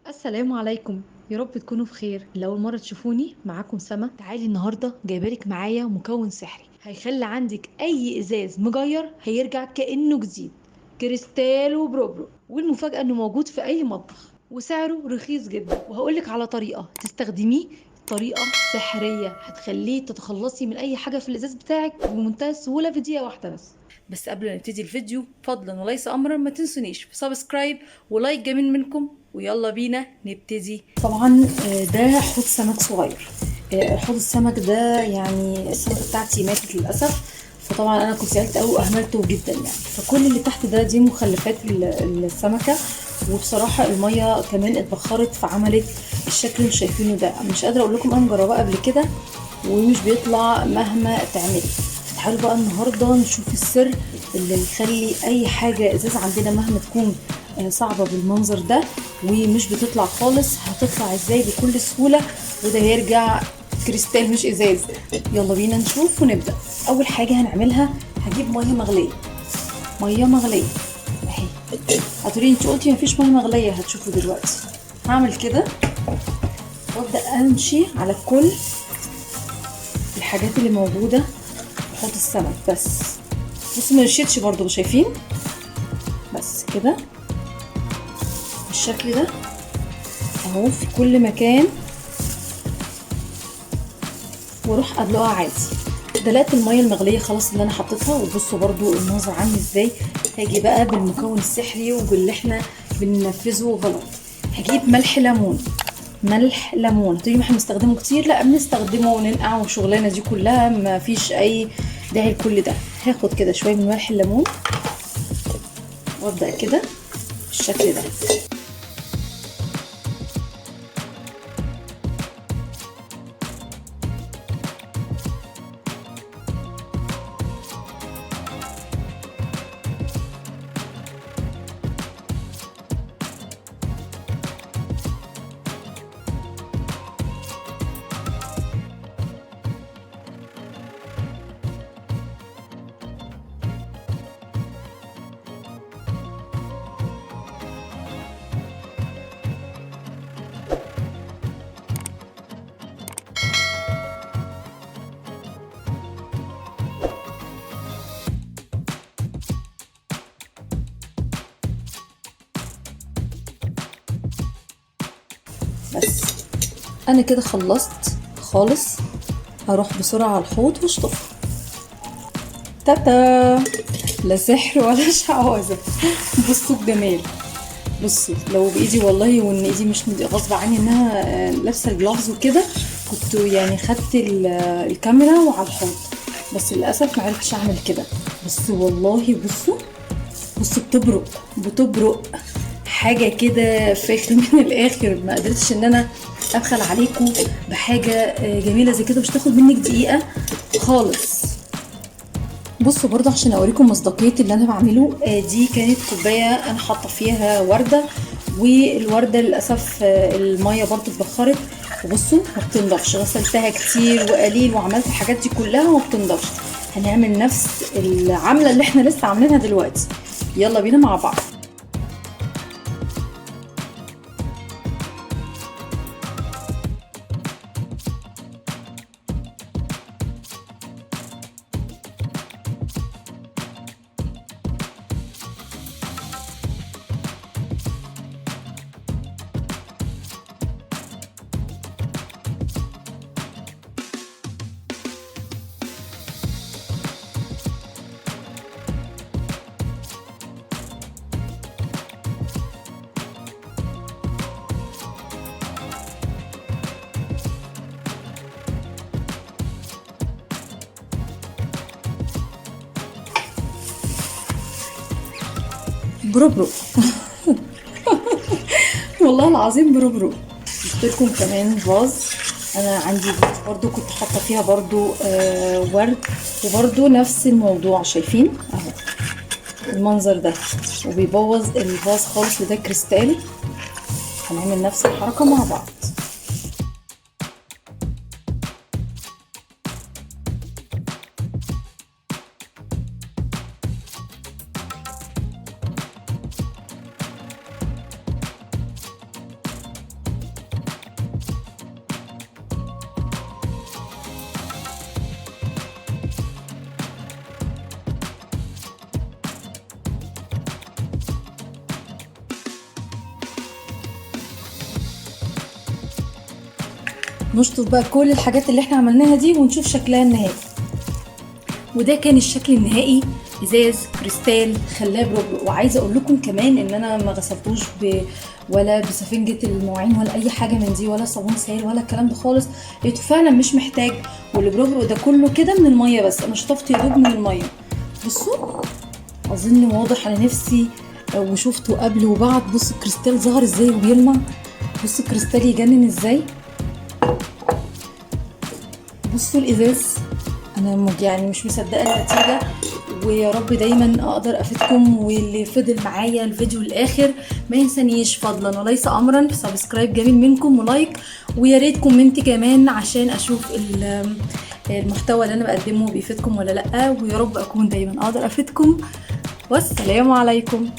السلام عليكم. يا رب تكونوا بخير. لو أول مرة تشوفوني معاكم سما. تعالي النهاردة جايبالك معايا مكون سحري هيخلي عندك أي إزاز مجير هيرجع كأنه جديد. كريستال وبروبرو، والمفاجأة إنه موجود في أي مطبخ وسعره رخيص جدا، وهقولك على طريقة تستخدميه. طريقة سحرية هتخليه تتخلصي من أي حاجة في الإزاز بتاعك بمنتهى السهولة في دقيقة واحدة بس قبل ما نبتدي الفيديو فضلا وليس امرا ما تنسونيش في سبسكرايب ولايك جميل منكم، ويلا بينا نبتدي. طبعا ده حوض سمك صغير. حوض السمك ده يعني السمكه بتاعتي ماتت للاسف، فطبعا انا كنت زعلت قوي واهملته جدا يعني. فكل اللي تحت ده دي مخلفات السمكه، وبصراحه الميه كمان اتبخرت فعملت الشكل اللي شايفينه ده. مش قادره اقول لكم انا مجرباه قبل كده ومش بيطلع مهما تعملي. تعالوا بقى النهارده نشوف السر اللي يخلي اي حاجه ازاز عندنا مهما تكون صعبه بالمنظر ده ومش بتطلع خالص هتطلع ازاي بكل سهوله، وده هيرجع كريستال مش ازاز. يلا بينا نشوف ونبدا. اول حاجه هنعملها هجيب ميه مغليه. ميه مغليه اهي. هتقولي انت قلتي مفيش ميه مغليه، هتشوفوا دلوقتي. هعمل كده وابدا امشي على كل الحاجات اللي موجوده في حوض السمك. بصوا ما نشيتش برضو، شايفين؟ بس كده بالشكل ده اهو في كل مكان، واروح ادلقها عادي. دلقت الميه المغليه خلاص اللي انا حطيتها، وبصوا برضو المنظر عامل ازاي. هاجي بقى بالمكون السحري وباللي احنا بننفذه غلط. هجيب ملح ليمون. ملح ليمون هتقولي ما احنا بنستخدمه كتير، لا بنستخدمه وننقع والشغلانه دي كلها ما فيش اي داعي لكل ده. هاخد كده شويه من ملح الليمون وابدا كده بالشكل ده. بس انا كده خلصت خالص. هروح بسرعه على الحوض واشطف. تاتا، لا سحر ولا شعوذه. بصوا الجمال. بصوا لو بايدي والله، وان ايدي مش غصب عني انها لابسه الجلافز وكده، كنت يعني خدت الكاميرا وعلى الحوض، بس للاسف ما عرفتش اعمل كده. بصوا والله بصوا بتبرق بتبرق حاجه كده فاخر من الاخر. ما قدرتش ان انا ابخل عليكم بحاجه جميله زي كده، مش تاخد منك دقيقه خالص. بصوا برضه عشان اوريكم مصداقيه اللي انا بعمله. دي كانت كوبايه انا حاطه فيها ورده، والورده للاسف الميه برضه اتبخرت. وبصوا ما بتنضفش، غسلتها كتير وقليل وعملت الحاجات دي كلها وما بتنضفش. هنعمل نفس العمله اللي احنا لسه عاملينها دلوقتي. يلا بينا مع بعض. بربرو. والله العظيم بربرو. جبت لكم كمان فاز. انا عندي فاز برضو كنت حاطه فيها برضو ورد، وبرضو نفس الموضوع شايفين اهو المنظر ده، وبيبوظ الفاز خالص وده كريستال. هنعمل نفس الحركه مع بعض. نشطف بقى كل الحاجات اللي احنا عملناها دي ونشوف شكلها النهائي. وده كان الشكل النهائي، ازاز كريستال خلاه بربع. وعايزه اقول لكم كمان ان انا ما غسلتوش ولا بسفنجه المواعين ولا اي حاجه من دي، ولا صابون سائل ولا الكلام ده خالص. لقيته فعلا مش محتاج. والبربع ده كله كده من الميه، بس انا شطفت يا دوب من الميه. بصوا اظن واضح على نفسي وشفته قبل وبعد. بصوا الكريستال ظهر ازاي وبيلمع، بصوا الكريستال يجنن ازاي. بصوا الازاز، انا يعني مش مصدقه النتيجه. ويا رب دايما اقدر افيدكم. واللي فضل معايا الفيديو الاخر ما ينسانيش فضلا وليس امرا سبسكرايب جميل منكم ولايك، ويا ريت كومنت كمان عشان اشوف المحتوى اللي انا بقدمه بيفيدكم ولا لا. ويا رب اكون دايما اقدر افيدكم، والسلام عليكم.